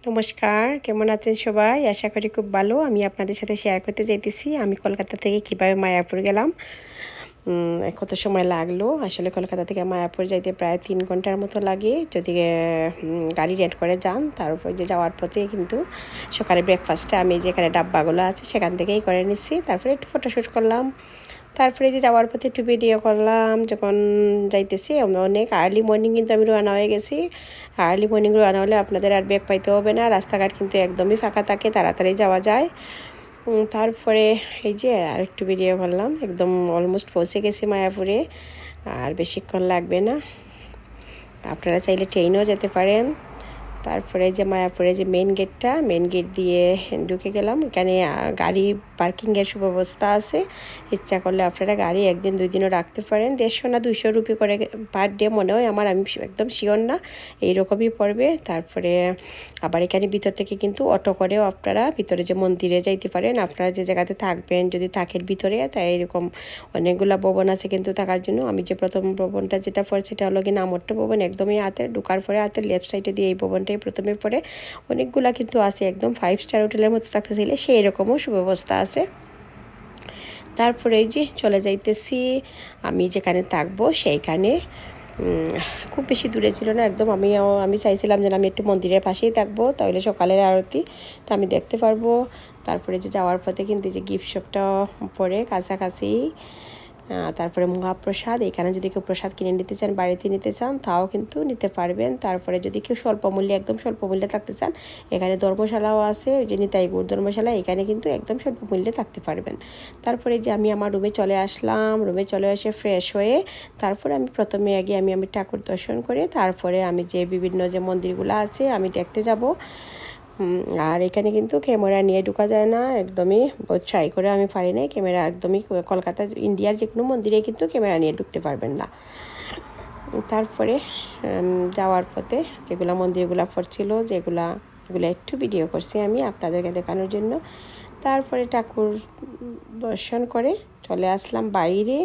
নমস্কার, কেমন আছেন সবাই? আশা করি খুব ভালো। আমি আপনাদের সাথে শেয়ার করতে চাইতেছি আমি কলকাতা থেকে কিভাবে মায়াপুর গেলাম। কত সময় লাগলো। আসলে কলকাতা থেকে মায়াপুর যাইতে প্রায় 3 ঘন্টার মতো লাগে যদি গাড়ি রেন্ট করে যান। তার উপর যে যাওয়ার পথে কিন্তু সকালে ব্রেকফাস্টটা আমি যেখানে ডাব্বাগুলো আছে সেখান থেকেই করে নিচ্ছি। তারপরে একটু ফটোশ্যুট করলাম। তারপরে যে যাওয়ার পথে একটু ভিডিও করলাম। যখন যাইতেছি অনেক আর্লি মর্নিং কিন্তু আমি রওনা হয়ে গেছি। আর্লি মর্নিং রওনা হলে আপনাদের আর ব্যাগ পাইতে হবে না, রাস্তাঘাট কিন্তু একদমই ফাঁকা থাকে, তাড়াতাড়ি যাওয়া যায়। তারপরে এই যে আর একটু ভিডিও করলাম, একদম অলমোস্ট পৌঁছে গেছি মায়াপুরে, আর বেশিক্ষণ লাগবে না। আপনারা চাইলে ট্রেনেও যেতে পারেন। তারপরে যে মায়াপুরে যে মেন গেট দিয়ে ঢুকে গেলাম। এখানে গাড়ি পার্কিংয়ের সুব্যবস্থা আছে। ইচ্ছা করলে আপনারা গাড়ি 1 দিন 2 দিনও রাখতে পারেন। 150 না 200 রুপি করে পার ডে মনে হয় আমার, আমি একদম শিওর না, এইরকমই পড়বে। তারপরে আবার এখানে ভিতর থেকে কিন্তু অটো করেও আপনারা ভিতরে যে মন্দিরে যাইতে পারেন। আপনারা যে জায়গাতে থাকবেন, যদি থাকেন ভিতরে, তাই এরকম অনেকগুলো ভবন আছে কিন্তু থাকার জন্য। আমি যে প্রথম ভবনটা যেটা পড়ছি সেটা হলো কি নামট্ট ভবন, একদমই হাতে ঢোকার পরে হাতের লেফট সাইডে দিয়ে এই ভবনটাই প্রথমে পড়ে। অনেকগুলা কিন্তু আছে, একদম 5 স্টার হোটেলের মতো থাকতে চাইলে সেই রকমও সুব্যবস্থা আছে। তারপরে এই যে চলে যাইতেছি আমি যেখানে থাকবো সেইখানে। খুব বেশি দূরে ছিল না একদম। আমি চাইছিলাম যে আমি একটু মন্দিরের পাশেই থাকবো, তাহলে সকালের আরতিটা আমি দেখতে পারবো। তারপরে যে যাওয়ার পথে কিন্তু যে গিফট শপটা পড়ে কাছাকাছি। তারপরে মহাপ্রসাদ, এখানে যদি কেউ প্রসাদ কিনে নিতে চান, বাড়িতে নিতে চান, তাও কিন্তু নিতে পারবেন। তারপরে যদি কেউ একদম স্বল্প মূল্যে থাকতে চান, এখানে ধর্মশালাও আছে, যে নিতাই গৌড় ধর্মশালা, এখানে কিন্তু একদম স্বল্প মূল্যে থাকতে পারবেন। তারপরে যে আমি আমার রুমে চলে আসলাম। রুমে চলে এসে ফ্রেশ হয়ে তারপরে আমি প্রথমে আগে আমি ঠাকুর দর্শন করে তারপরে আমি যে বিভিন্ন যে মন্দিরগুলো আছে আমি দেখতে যাব। আর এখানে কিন্তু ক্যামেরা নিয়ে ঢোকা যায় না, একদমই ট্রাই করে আমি পারি নাই ক্যামেরা, একদমই কলকাতা ইন্ডিয়ার যে কোনো মন্দিরে কিন্তু ক্যামেরা নিয়ে ঢুকতে পারবেন না। তারপরে যাওয়ার পথে যেগুলো মন্দিরগুলো পড়ছিল এগুলো একটু ভিডিও করছি আমি আপনাদেরকে দেখানোর জন্য। তারপরে ঠাকুর দর্শন করে চলে আসলাম বাইরে।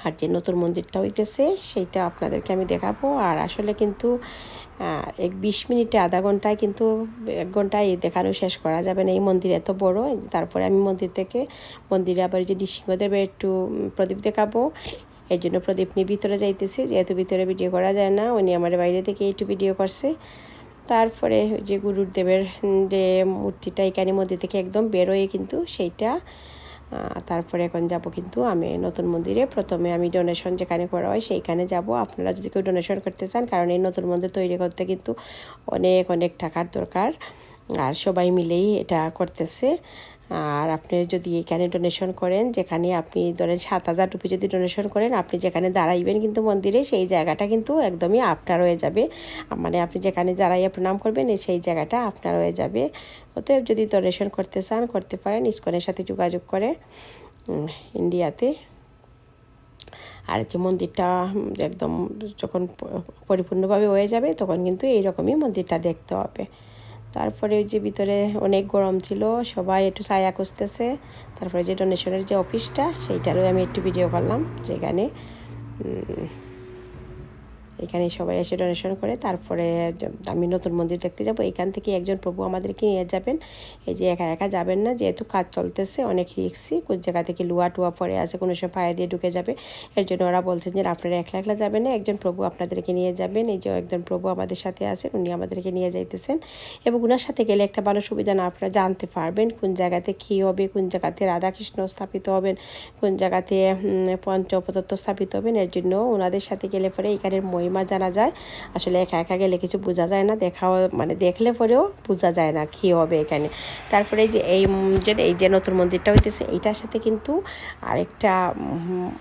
আর যে নতুন মন্দিরটা হইতেছে সেইটা আপনাদেরকে আমি দেখাবো। আর আসলে কিন্তু 20 মিনিটে আধা ঘন্টায় কিন্তু 1 ঘন্টায় দেখানো শেষ করা যাবে না, এই মন্দির এত বড়। তারপরে আমি মন্দিরে আবার যে নৃসিংহদেবের একটু প্রদীপ দেখাবো, এর জন্য প্রদীপ নিয়ে ভিতরে যাইতেছি, যেহেতু ভিতরে ভিডিও করা যায় না, উনি আমার বাইরে থেকে একটু ভিডিও করছে। তারপরে যে গুরুদেবের যে মূর্তিটা এখানে মন্দির থেকে একদম বেরোয় কিন্তু সেইটা। তারপরে এখন যাব কিন্তু আমি নতুন মন্দিরে। প্রথমে আমি ডোনেশন যেখানে করা হয় সেইখানে যাব। আপনারা যদি কেউ ডোনেশন করতে চান, কারণ এই নতুন মন্দির তৈরি করতে কিন্তু অনেক টাকার দরকার, আর সবাই মিলেই এটা করতেছে। আর আপনি যদি এখানে ডোনেশন করেন, যেখানে আপনি ধরেন 7,000 রুপি যদি ডোনেশন করেন, আপনি যেখানে দাঁড়াইবেন কিন্তু মন্দিরে, সেই জায়গাটা কিন্তু একদমই আপনার হয়ে যাবে। মানে আপনি যেখানে দাঁড়াইয়া প্রণাম করবেন সেই জায়গাটা আপনার হয়ে যাবে। অতএব যদি ডোনেশন করতে চান করতে পারেন ইসকনের সাথে যোগাযোগ করে ইন্ডিয়াতে। আর যে মন্দিরটা একদম যখন পরিপূর্ণভাবে হয়ে যাবে তখন কিন্তু এইরকমই মন্দিরটা দেখতে হবে। তারপরে যে ভিতরে অনেক গরম ছিল, সবাই একটু ছায়া খুঁজতেছে। তারপরে যে ডোনেশনের যে অফিসটা সেইটারও আমি একটু ভিডিও করলাম, যেখানে এখানে সবাই এসে ডোনেশন করে। তারপরে আমি নতুন মন্দির দেখতে যাব। এখান থেকে একজন প্রভু আমাদেরকে নিয়ে যাবেন। এই যে একা একা যাবেন না, যেহেতু কাজ চলতেছে, অনেক রিক্সি, কোন জায়গা থেকে লুয়া টুয়া পড়ে আছে, কোনো সময় পায়ে দিয়ে ঢুকে যাবে। এর জন্য ওরা বলছেন যে আপনারা একলা যাবেন না, একজন প্রভু আপনাদেরকে নিয়ে যাবেন। এই যে একজন প্রভু আমাদের সাথে আছেন, উনি আমাদেরকে নিয়ে যাইতেছেন। এবং ওনার সাথে গেলে একটা ভালো সুবিধা, না আপনারা জানতে পারবেন কোন জায়গাতে কী হবে, কোন জায়গাতে রাধাকৃষ্ণ স্থাপিত হবেন, কোন জায়গাতে পঞ্চপতত্ব স্থাপিত হবেন। এর জন্য ওনাদের সাথে গেলে পরে এখানের মহিমা জানা যায়। আসলে একা গেলে কিছু বোঝা যায় না, দেখলে পরেও বোঝা যায় না কী হবে এখানে। তারপরে যে এই যে নতুন মন্দিরটা হইতেছে, এইটার সাথে কিন্তু আরেকটা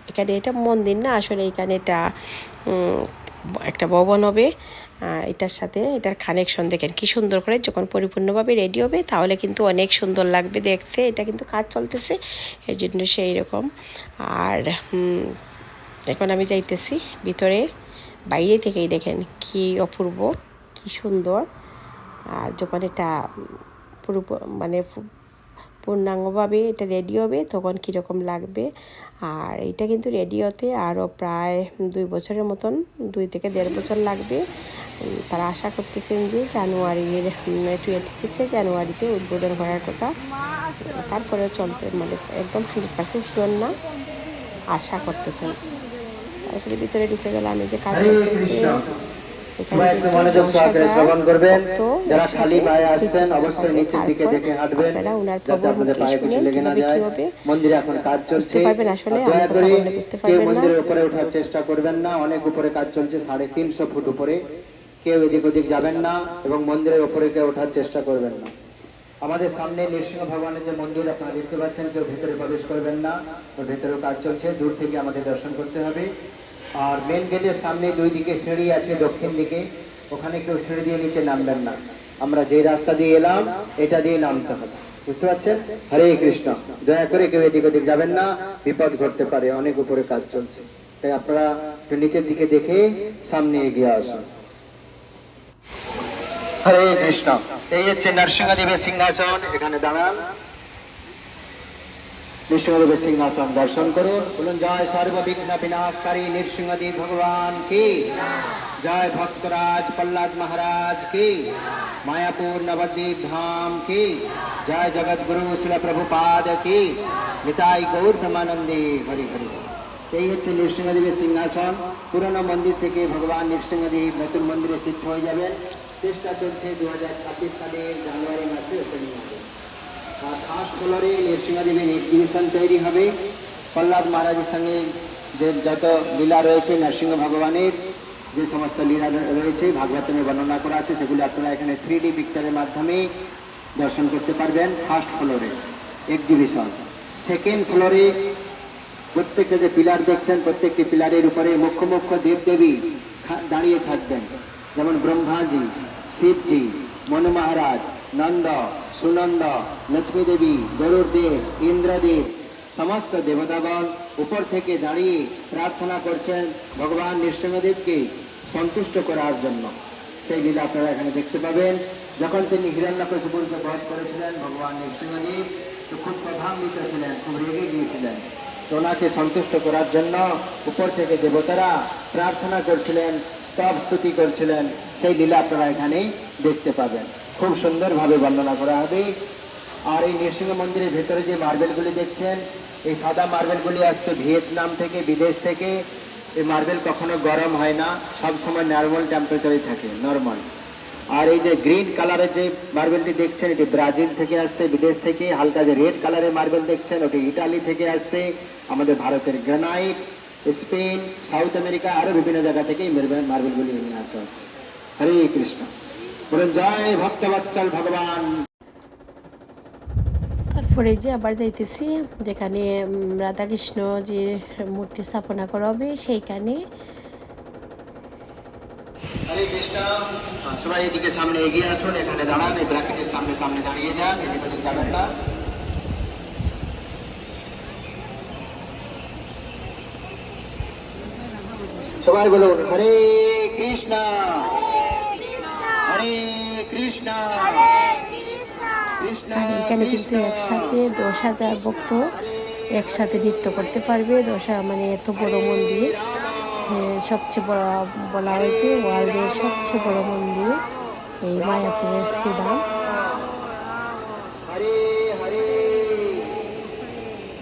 এখানে, এটা মন্দির না আসলে, এখানে এটা একটা ভবন হবে। এটার সাথে এটার কানেকশন দেখেন কি সুন্দর করে, যখন পরিপূর্ণভাবে রেডি হবে তাহলে কিন্তু অনেক সুন্দর লাগবে দেখতে। এটা কিন্তু কাজ চলতেছে, এর জন্য সেই রকম। আর এখন আমি যাইতেছি ভিতরে। বাইরে থেকেই দেখেন কি অপূর্ব, কি সুন্দর। আর যখন এটা পুরো মানে পূর্ণাঙ্গভাবে এটা রেডি হবে তখন কীরকম লাগবে। আর এটা কিন্তু রেডি হতে আরও প্রায় 2 বছরের মতন, 2 থেকে 1.5 বছর লাগবে। তারা আশা করতেছেন যে জানুয়ারির 26 জানুয়ারিতে উদ্বোধন করার কথা। তারপরে চলতে মানে একদম 100% শিওর না, আশা করতেছেন। তারপরে ভিতরে ঢুকে গেলাম, এই যে কাজ চলতেছে। সবাই একটু মনোযোগ সহকারে শ্রবণ করবেন। যারা খালি পায়ে আসছেন অবশ্যই নিচের দিকে দেখে হাঁটবেন, যাতে আপনাদের পায়ে কিছু লেগে না যায়। মন্দিরে এখন কাজ চলছে, দয়া করে কেউ মন্দিরের উপরে ওঠার চেষ্টা করবেন না। অনেক উপরে কাজ চলছে, 350 ফুট উপরে। কেউ এদিক ওদিক যাবেন না এবং মন্দিরের উপরে কেউ ওঠার চেষ্টা করবেন না। আমাদের সামনে নৃসিংহ ভগবানের যে মন্দির আপনারা দেখতে পাচ্ছেন, কেউ ভেতরে প্রবেশ করবেন না, ওর ভেতরেও কাজ চলছে, দূর থেকে আমাদের দর্শন করতে হবে। আর মেন গেটের সামনে 2 দিকে সিঁড়ি আছে, দক্ষিণ দিকে, ওখানে কেউ সিঁড়ি দিয়ে নিচে নামবেন না। আমরা যে রাস্তা দিয়ে এলাম এটা দিয়ে নামতে হবে, বুঝতে পারছেন? হরে কৃষ্ণ। দয়া করে কেউ এদিক ওদিক যাবেন না, বিপদ ঘটতে পারে, অনেক উপরে কাজ চলছে। তাই আপনারা একটু নিচের দিকে দেখে সামনে এগিয়ে আসুন। হরে কৃষ্ণ। এই হচ্ছে নরসিংহদেবের সিংহাসন, এখানে দাঁড়ান। নৃসিংহদেবের সিংহাসন দর্শন করুন। বলুন জয় সর্ববিঘ্ন বিনাশকারী নৃসিংহদেব ভগবান কি, জয় ভক্তরাজ প্রহ্লাদ মহারাজ কি, মায়াপুর নবদ্বীপ ধাম কি, জয় জগৎগুরু শিল প্রভুপাদ কি, নিতাই গৌর প্রেমানন্দে। হরি হরি। এই হচ্ছে নৃসিংহদেবের সিংহাসন। পুরনো মন্দির থেকে ভগবান নৃসিংহদেব নতুন মন্দিরে শিফট হয়ে যাবেন। চেষ্টা চলছে 2026 সালের জানুয়ারি মাসে ওপেনিং হবে। আর ফার্স্ট ফ্লোরে নৃসিংহদেবের এক্সিবিশন তৈরি হবে। প্রহ্লাদ মহারাজের সঙ্গে যে যত লীলা রয়েছে, নরসিংহ ভগবানের যে সমস্ত লীলা রয়েছে ভাগবতমে বর্ণনা করা আছে, সেগুলো আপনারা এখানে 3D পিকচারের মাধ্যমে দর্শন করতে পারবেন। ফার্স্ট ফ্লোরে এক্সিবিশন। সেকেন্ড ফ্লোরে প্রত্যেকটা যে পিলার দেখছেন, প্রত্যেকটি পিলারের উপরে মুখ্য মুখ্য দেবদেবী দাঁড়িয়ে থাকবেন। যেমন ব্রহ্মাজি, শিবজি, মনু মহারাজ, নন্দ, সুনন্দ, লক্ষ্মী দেবী, গরুর দেব, ইন্দ্রদেব, সমস্ত দেবতাগণ উপর থেকে দাঁড়িয়ে প্রার্থনা করছেন ভগবান নৃসিংহদেবকে সন্তুষ্ট করার জন্য। সেই লীলা আপনারা এখানে দেখতে পাবেন। যখন তিনি হিরণ্যকশিপুরকে বধ করেছিলেন, ভগবান নৃসিংহদেব তো খুব প্রভাবিত ছিলেন, খুব রেগে গিয়েছিলেন। তো ওনাকে সন্তুষ্ট করার জন্য উপর থেকে দেবতারা প্রার্থনা করছিলেন, স্তব স্তুতি করছিলেন। সেই লীলা আপনারা এখানে দেখতে পাবেন, খুব সুন্দরভাবে বর্ণনা করা হবে। আর এই নৃসিংহ মন্দিরের ভেতরে যে মার্বেলগুলি দেখছেন, এই সাদা মার্বেলগুলি আসছে ভিয়েতনাম থেকে, বিদেশ থেকে। এই মার্বেল কখনো গরম হয় না, সবসময় নর্মাল টেম্পারেচারে থাকে, নর্মাল। আর এই যে গ্রিন কালারের যে মার্বেলটি দেখছেন, এটি ব্রাজিল থেকে আসছে, বিদেশ থেকে। হালকা যে রেড কালারের মার্বেল দেখছেন, ওটি ইটালি থেকে আসছে। আমাদের ভারতের গ্রানাইট, স্পেন, সাউথ আমেরিকা, আরো বিভিন্ন জায়গা থেকে এই মার্বেলগুলি নিয়ে আসা হচ্ছে। হরে কৃষ্ণ। বলুন জয় ভক্তবৎসল ভগবান। তারপরে যে আবার যাইতেছি যেখানে রাধাকৃষ্ণজির মূর্তি স্থাপনা করা হবে সেইখানে। হরে কৃষ্ণ। সবাই এদিকে সামনে এগিয়ে আসুন, এখানে দাঁড়ান, এই ব্র্যাকেটের সামনে সামনে দাঁড়িয়ে যান, এদিকে যাবেন না। সবাই বলুন হরে কৃষ্ণ, হরে কৃষ্ণ, কৃষ্ণ। এখানে কিন্তু একসাথে 10,000 ভক্ত একসাথে নৃত্য করতে পারবে। মানে এত বড় মন্দির, সবচেয়ে বড় বলা হয়েছে ওয়ার্ল্ডের সবচেয়ে বড় মন্দির এই মায়াপুরের শ্রীধাম। হরে হরে,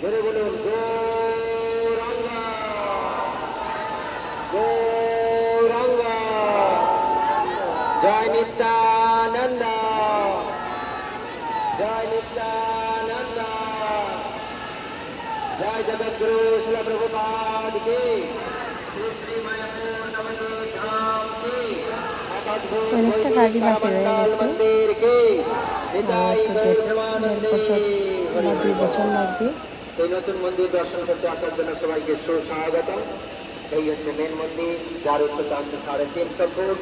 ধরে বলুন গৌরাঙ্গা, গৌরাঙ্গা, জয় নিত্যানন্দ, জয় নিত্যানন্দ, জয় জগৎগুরু শিল প্রভুপাদ কি, শ্রী শ্রী মায়াপুর নবদ্বীপ ধাম কি, অনেকটা গাড়ি বাকি রয়ে গেছে, আর 2 বছর লাগবে। এই নতুন মন্দির দর্শন করতে আসার জন্য সবাইকে সুস্বাগতম। এই হচ্ছে মেন মন্দির, যার উচ্চতা হচ্ছে 350 ফুট।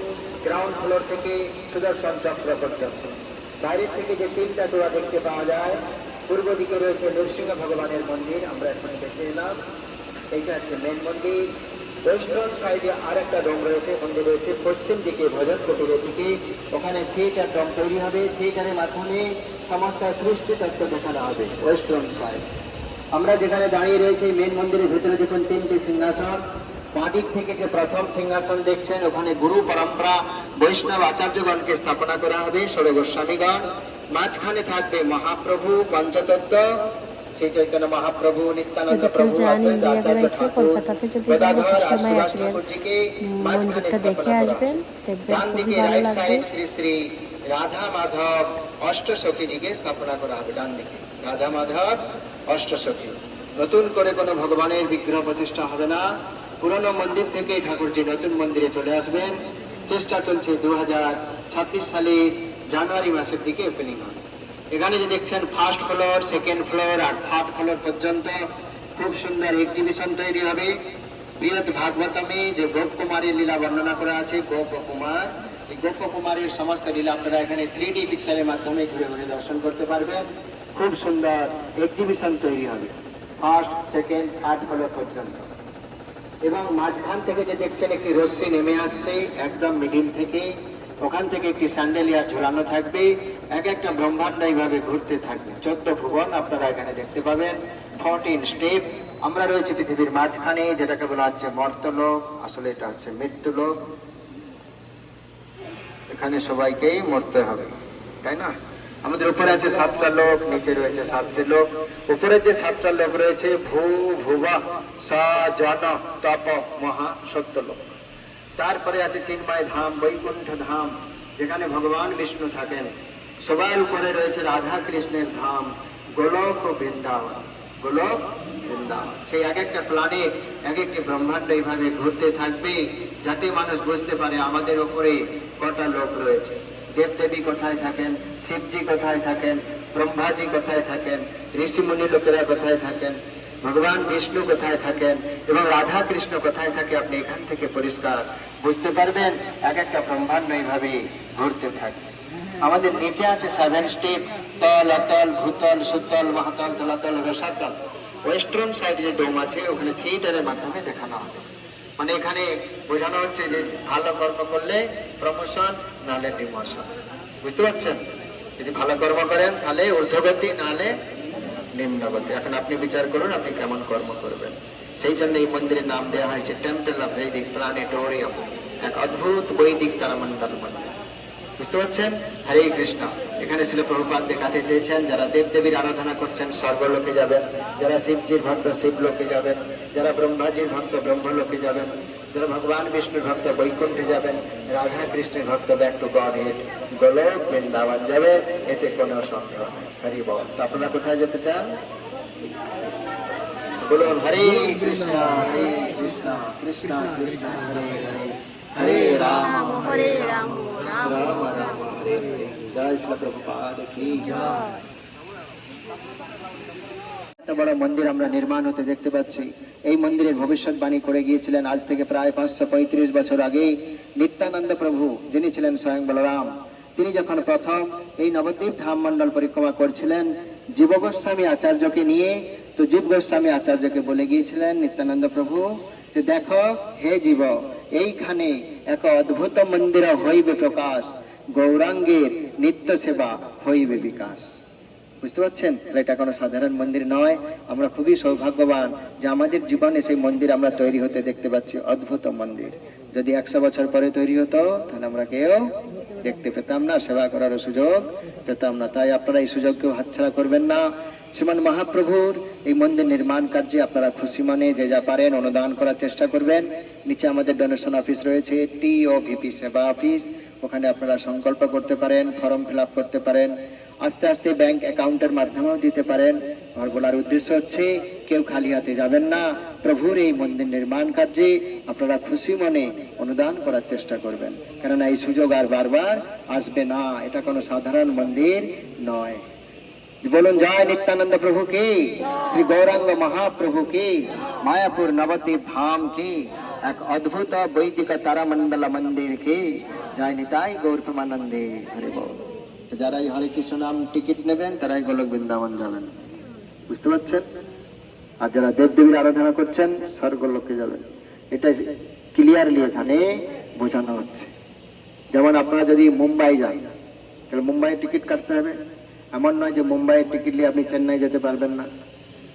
গ্রাউন্ড ফ্লোর থেকে সুদর্শন চক্র পর্যন্ত। বাইরের থেকে যে 3টা তোড়া দেখতে পাওয়া যায়, পূর্ব দিকে রয়েছে নৃসিংহ ভগবানের মন্দির, আমরা এখন দেখে এলাম। এইটা হচ্ছে মেন মন্দির। ওয়েস্টার্ন সাইডে আর একটা ডোম রয়েছে, মন্দির রয়েছে পশ্চিম দিকে ভজন কুটিরের দিকে। ওখানে থিয়েটার ডোম তৈরি হবে, থিয়েটারের মাধ্যমে সমস্ত সৃষ্টি তত্ত্ব দেখানো হবে ওয়েস্টার্ন সাইড। আমরা যেখানে দাঁড়িয়ে রয়েছে মেন মন্দিরের ভেতরে দেখুন 3টি সিংহাসন। বাঁদিক থেকে যে প্রথম সিংহাসন দেখছেন ওখানে গুরু পরম্পরা বৈষ্ণব আচার্যগণকে স্থাপনা করা হবে, ষোড় গোস্বামীগণ। মাঝখানে থাকবে মহাপ্রভু পঞ্চতত্ত্ব, শ্রী চৈতন্য মহাপ্রভু, নিত্যানন্দ যদি কেউ প্রভু, যান অদ্বৈত ইন্ডিয়া আচার্য বেড়াইতে, ঠাকুর, কলকাতাতে যদি যান গদাধর আর সময় সুভাষ আসবেন, ঠাকুরজিকে মাঝখানে মন্দিরটা দেখে স্থাপনা করা আসবেন, হবে। দেখবেন ডান খুবই দিকে ভালো রাইট লাগবে। সাইড শ্রী শ্রী রাধা মাধব অষ্টসখীজিকে স্থাপনা করা হবে। ডান দিকে রাধা মাধব অষ্টসখী। নতুন করে কোনো ভগবানের বিগ্রহ প্রতিষ্ঠা হবে না, পুরনো মন্দির থেকে ঠাকুরজি নতুন মন্দিরে চলে আসবেন। চেষ্টা চলছে 2026 সালের জানুয়ারি মাসের দিকে ওপেনিং হবে। এখানে যে দেখছেন ফার্স্ট ফ্লোর, সেকেন্ড ফ্লোর আর থার্ড ফ্লোর পর্যন্ত খুব সুন্দর এক্সিবিশন তৈরি হবে। বৃহৎ ভাগবতমে যে গোপ কুমারীর লীলা বর্ণনা করা আছে, গোপ কুমার, এই গোপ কুমারীর সমস্ত লীলা আপনারা এখানে 3D পিকচারের মাধ্যমে ঘুরে ঘুরে দর্শন করতে পারবেন। খুব সুন্দর এক্সিবিশন তৈরি হবে ফার্স্ট, সেকেন্ড, থার্ড ফ্লোর পর্যন্ত। এবং মাঝখান থেকে যে দেখছেন একটি রশ্মি নেমে আসছে একদম মিডিল থেকে, ওখান থেকে একটি স্যান্ডেলিয়ার ঝুলানো থাকবে, এক একটা ব্রহ্মাণ্ড এইভাবে ঘুরতে থাকবে। 14 ভুবন আপনারা এখানে দেখতে পাবেন, 14 স্টেপ। আমরা রয়েছে পৃথিবীর মাঝখানে, যেটাকে বলা হচ্ছে মর্তলোক, আসলে এটা হচ্ছে মৃত্যুলোক। এখানে সবাইকেই মরতে হবে, তাই না? আমাদের উপরে আছে 7টা লোক, নিচে রয়েছে 7টি লোক। উপরে যে 7টা লোক রয়েছে ভূ ভুবা সা জন তপ মহা সত্য লোক। তারপরে আছে চিন্ময় ধাম, বৈকুণ্ঠ ধাম, যেখানে ভগবান বিষ্ণু থাকেন। সবার উপরে রয়েছে রাধা কৃষ্ণের ধাম, গোলক ও বৃন্দাবন, গোলক বৃন্দাবন। সেই এক একটা প্ল্যানেট, এক একটি ব্রহ্মাণ্ড এইভাবে ঘুরতে থাকবে, যাতে মানুষ বুঝতে পারে আমাদের উপরে কটা লোক রয়েছে। দেবদেবী কোথায় থাকেন, শিবজি কোথায় থাকেন, ব্রহ্মাজি কোথায় থাকেন, ঋষিমুনি লোকেরা কোথায় থাকেন, ভগবান বিষ্ণু কোথায় থাকেন এবং রাধা কৃষ্ণ কোথায় থাকে, আপনি এখান থেকে পরিষ্কার বুঝতে পারবেন। এক একটা ব্রহ্মাণ্ড এইভাবে ঘুরতে থাকে। আমাদের নিচে আছে 7 স্টেপ, তল, অতল, ভূতল, সুতল, মহাতল, তলাতল, রসাতল। ওয়েস্টার্ন সাইড যে ডোম আছে ওখানে থিয়েটারের মাধ্যমে দেখানো হবে। মানে এখানে বোঝানো হচ্ছে যে ভালো কর্ম করলে প্রমোশন, নাহলে ডিমোশন। বুঝতে পারছেন? যদি ভালো কর্ম করেন তাহলে ঊর্ধ্বগতি, নাহলে নিম্নগতি। এখন আপনি বিচার করুন আপনি কেমন কর্ম করবেন। সেই জন্য এই মন্দিরের নাম দেওয়া হয়েছে টেম্পল অফ বৈদিক প্ল্যানেটোরিয়াম, এক অদ্ভুত বৈদিক তারামণ্ডল মন্দির। বুঝতে পারছেন? হরে কৃষ্ণ। এখানে ছিল প্রভুপাদ দেখাতে চেয়েছেন, যারা দেবদেবীর আরাধনা করছেন স্বর্গলোকে যাবেন, যারা শিবজির ভক্ত শিবলোকে যাবেন, যারা ব্রহ্মাজির ভক্ত ব্রহ্মলোকে যাবেন, যারা ভগবান বিষ্ণুর ভক্ত বৈকুণ্ঠে যাবেন, রাধা কৃষ্ণের ভক্ত ব্যাক টু গড হেড গোলক বৃন্দাবন যাবে, এতে কোনো সন্দেহ নেই। হরি বল। তো আপনারা কোথায় যেতে চান? বলুন হরে কৃষ্ণ হরে কৃষ্ণ কৃষ্ণ কৃষ্ণ হরে হরে, হরে রাম হরে রাম রাম রাম রাম হরে হরে। জয় শ্রী প্রভুপাদ কি জয়। এত বড় মন্দির আমরা নির্মাণ হতে দেখতে পাচ্ছি। এই মন্দিরের ভবিষ্যৎবাণী করে গিয়েছিলেন আজ থেকে প্রায় 535 বছর আগে নিত্যানন্দ প্রভু, যিনি ছিলেন স্বয়ং বলরাম। তিনি যখন প্রথম এই নবদ্বীপ ধাম মন্ডল পরিক্রমা করছিলেন জীব গোস্বামী আচার্যকে নিয়ে, তো জীব গোস্বামী আচার্যকে বলে গিয়েছিলেন নিত্যানন্দ প্রভু যে দেখো হে জীব, এইখানে এক অদ্ভুত মন্দির হইবে প্রকাশ, গৌরাঙ্গের নিত্য সেবা হইবে বিকাশ। বুঝতে পারছেন? এটা কোনো সাধারণ মন্দির নয়। আমরা খুবই সৌভাগ্যবান যে আমাদের জীবনে সেই মন্দির আমরা তৈরি হতে দেখতে পাচ্ছি। অদ্ভুত মন্দির। যদি 100 বছর পরে তৈরি হতো তাহলে আমরা কেউ দেখতে পেতাম না, সেবা করার সুযোগ পেতাম না। তাই আপনারা এই সুযোগকেও হাতছাড়া করবেন না। শ্রীমান মহাপ্রভুর এই মন্দির নির্মাণ কার্যে আপনারা খুশি মনে যে যা পারেন অনুদান করার চেষ্টা করবেন। নিচে আমাদের ডোনেশন অফিস রয়েছে, TOVP সেবা অফিস, ওখানে আপনারা সংকল্প করতে পারেন, ফর্ম ফিল আপ করতে পারেন, আস্তে আস্তে ব্যাংক অ্যাকাউন্টের মাধ্যমেও দিতে পারেন। আমার বলার উদ্দেশ্য হচ্ছে কেউ খালি হাতে যাবেন না। প্রভুর এই মন্দির নির্মাণ কার্যে আপনারা খুশি মনে অনুদান করার চেষ্টা করবেন, কেননা এই সুযোগ আর বারবার আসবে না। এটা কোনো সাধারণ মন্দির নয়। বলুন জয় নিত্যানন্দ প্রভু কি, শ্রী গৌরাঙ্গ মহাপ্রভু কি, মায়াপুর নবদ্বীপ ধাম কি, এক অদ্ভুত বৈদিক তারামণ্ডল মন্দির কি, জয় নিতাই গৌর প্রেমানন্দে। হরে বল। যারা এই হরে কৃষ্ণ নাম টিকিট নেবেন তারাই গোলক বৃন্দাবন যাবেন। বুঝতে পারছেন? আর যারা দেবদেবীর আরাধনা করছেন স্বর্গলোকে যাবেন। এটা ক্লিয়ারলি এখানে বোঝানো হচ্ছে। যেমন আপনারা যদি মুম্বাই যান তাহলে মুম্বাইয়ের টিকিট কাটতে হবে। এমন নয় যে মুম্বাইয়ের টিকিট নিয়ে আপনি চেন্নাই যেতে পারবেন না।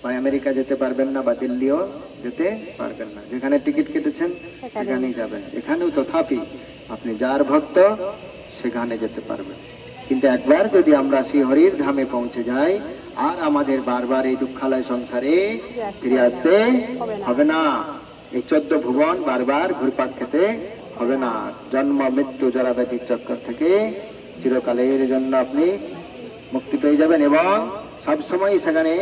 বা আমেরিকা যেতে পারবেন না বা দিল্লিও যেতে পারবেন না, যেখানে টিকিট কেটেছেন সেখানেই যাবেন। এখানেও তথাপি আপনি যার ভক্ত সেখানে যেতে পারবেন। কিন্তু একবার যদি আমরা শ্রীহরির ধামে পৌঁছে যাই, আর আমাদের বারবার এই দুঃখালয় সংসারে ফিরে আসতে হবে না। এই 14 ভুবন বারবার ঘুরপাক খেতে হবে না। জন্ম মৃত্যু জরাব্যাধির চক্কর থেকে চিরকালের জন্য আপনি মুক্তি পেয়ে যাবেন, এবং সবসময় সেখানে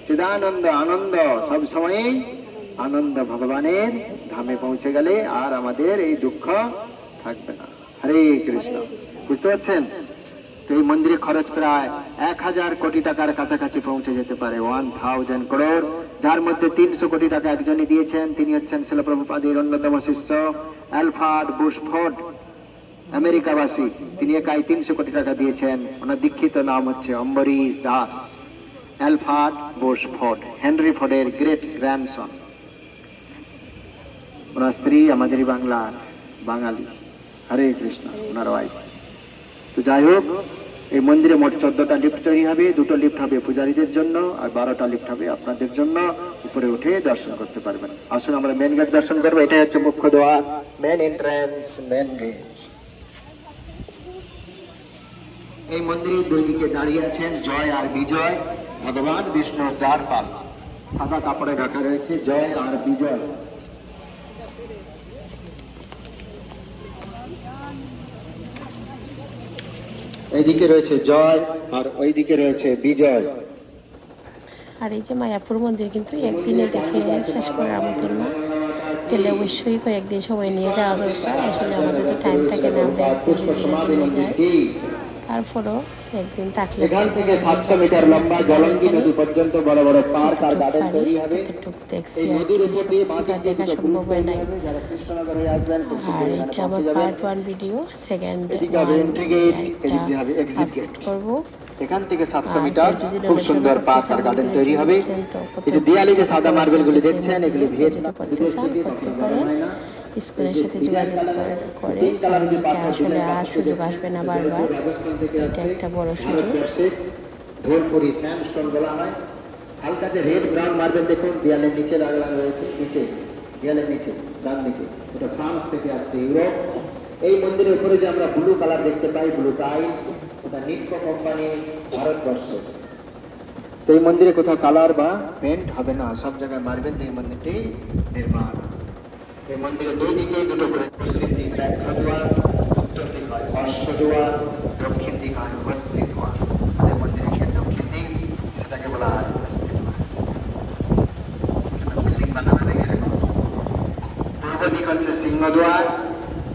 চিদানন্দ আনন্দ, সবসময় আনন্দ ভগবানের ধামে পৌঁছে গেলে আর আমাদের এই দুঃখ থাকবে না। হরে কৃষ্ণ। বুঝতে পারছেন? তো এই মন্দিরে খরচ প্রায় 1000 কোটি টাকার কাছাকাছি পৌঁছে যেতে পারে, 1000 করোড়, যার মধ্যে 300 কোটি টাকা একজনই দিয়েছেন। তিনি হচ্ছেন শিল প্রভুপাদের অন্যতম শিষ্য অ্যালফ্রেড বুশফোর্ড, আমেরিকাবাসী। তিনি একাই 300 কোটি টাকা দিয়েছেন। ওনার দীক্ষিত নাম হচ্ছে Ambarish Das. Alfred Bushford, Henry ফোর্ডের গ্রেট গ্র্যান্ডসন। ওনার স্ত্রী আমাদেরই বাংলার বাঙালি। হরে কৃষ্ণ। ওনার ওয়াইফ। তো যাই হোক, এই মন্দিরে মোট 14টা লিফট তৈরি হবে। 2টো লিফট হবে পূজারীদের জন্য, আর 12টা লিফট হবে আপনাদের জন্য। উপরে উঠে দর্শন করতে পারবেন। আসুন আমরা মেন গেট দর্শন করবো। এটাই হচ্ছে মুখ্য দ্বার, মেন এন্ট্রান্স, মেন গেট। এই মন্দিরের দুই দিকে দাঁড়িয়ে আছেন জয় আর বিজয়, ভগবান বিষ্ণুর দ্বারপাল। সাদা কাপড়ে ঢাকা রয়েছে জয় আর বিজয়। এইদিকে রয়েছে জয় আর ওইদিকে রয়েছে বিজয়। আর এই যে মায়াপুর মন্দির কিন্তু একদিনে দেখে শেষ করার মতন না, গেলে অবশ্যই কয়েকদিন সময় নিয়ে যাওয়া দরকার। আসলে আমাদের তো টাইম থাকে না, আমরা একদিন যাই, তারপরও একদিন থাকলে এখান থেকে 700 মিটার লম্বা জলঙ্গি নদী পর্যন্ত বড় বড় পার্ক আর গার্ডেন তৈরি হবে। দেখছি এই নদীর উপর দিয়ে দেখা সম্ভব হয় নাই। যারা কৃষ্ণনগর হয়ে আসবেন, আর এটা আমার পার্ট 1 ভিডিও, সেকেন্ড এদিকে হবে এন্ট্রি গেট, এদিকে হবে এক্সিট গেট। করবো। এখান থেকে 700 মিটার খুব সুন্দর পার্ক আর গার্ডেন তৈরি হবে। এই যে দেয়ালে যে সাদা মার্বেল গুলি দেখছেন, এগুলি ভিয়েতনাম বিদেশ থেকে পাঠানো হয় না। স্কুলের সাথে যোগাযোগ করে এটা আসলে আর সুযোগ আসবে না বারবার। এটা একটা বড় সুযোগ। ধোলপুরি স্যান্ডস্টোন বলা হয়। হালকা যে রেড ব্রাউন মার্বেল দেখুন দেয়ালের নিচে লাগানো রয়েছে, নিচে দেয়ালের নিচে ডান দিকে, ওটা ফ্রান্স থেকে আসছে, ইউরোপ। এই মন্দিরের উপরে যে আমরা ব্লু কালার দেখতে পাই, ব্লু টাইলস, ওটা নিটকো কোম্পানি, ভারতবর্ষ। তো এই মন্দিরে কোথাও কালার বা পেন্ট হবে না, সব জায়গায় মার্বেল দিয়ে মন্দিরটি নির্মাণ। এই মন্দিরের দুই দিকে দুটো করে পশ্চিম দিক ব্যাঘ্রদ্বার, উত্তর দিক হয় অশ্বদ্বার, দক্ষিণ দিক হয় হস্তি দ্বার। এই মন্দিরের যে দক্ষিণ দিক, সেটাকে বলা হয় হস্তি দ্বার। বিল্ডিং বানানো নেই এরকম। পূর্ব দিক হচ্ছে সিংহদ্বার,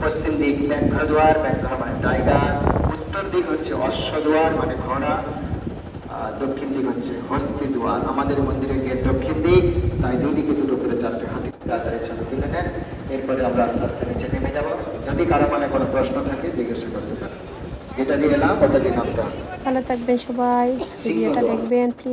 পশ্চিম দিক ব্যাঘ্রদ্বার, ব্যাঘ্র মানে টাইগার, উত্তর দিক হচ্ছে অশ্বদ্বার মানে ঘোড়া, দক্ষিণ দিক হচ্ছে হস্তি দ্বার। আমাদের মন্দিরের গেট দক্ষিণ দিক, তাই দুই দিকে দুটো করে 4টে হাতি দাঁড়িয়ে ছবি তুলে নেন। এরপরে আমরা আস্তে আস্তে নিচে নেমে যাব। যদি কারো মানে কোনো প্রশ্ন থাকে জিজ্ঞাসা করতে পারেন। যেটা দিয়ে এলাম ওটা দিয়ে নামতে হবে। ভালো থাকবেন সবাই, ভিডিওটা দেখবেন প্লিজ।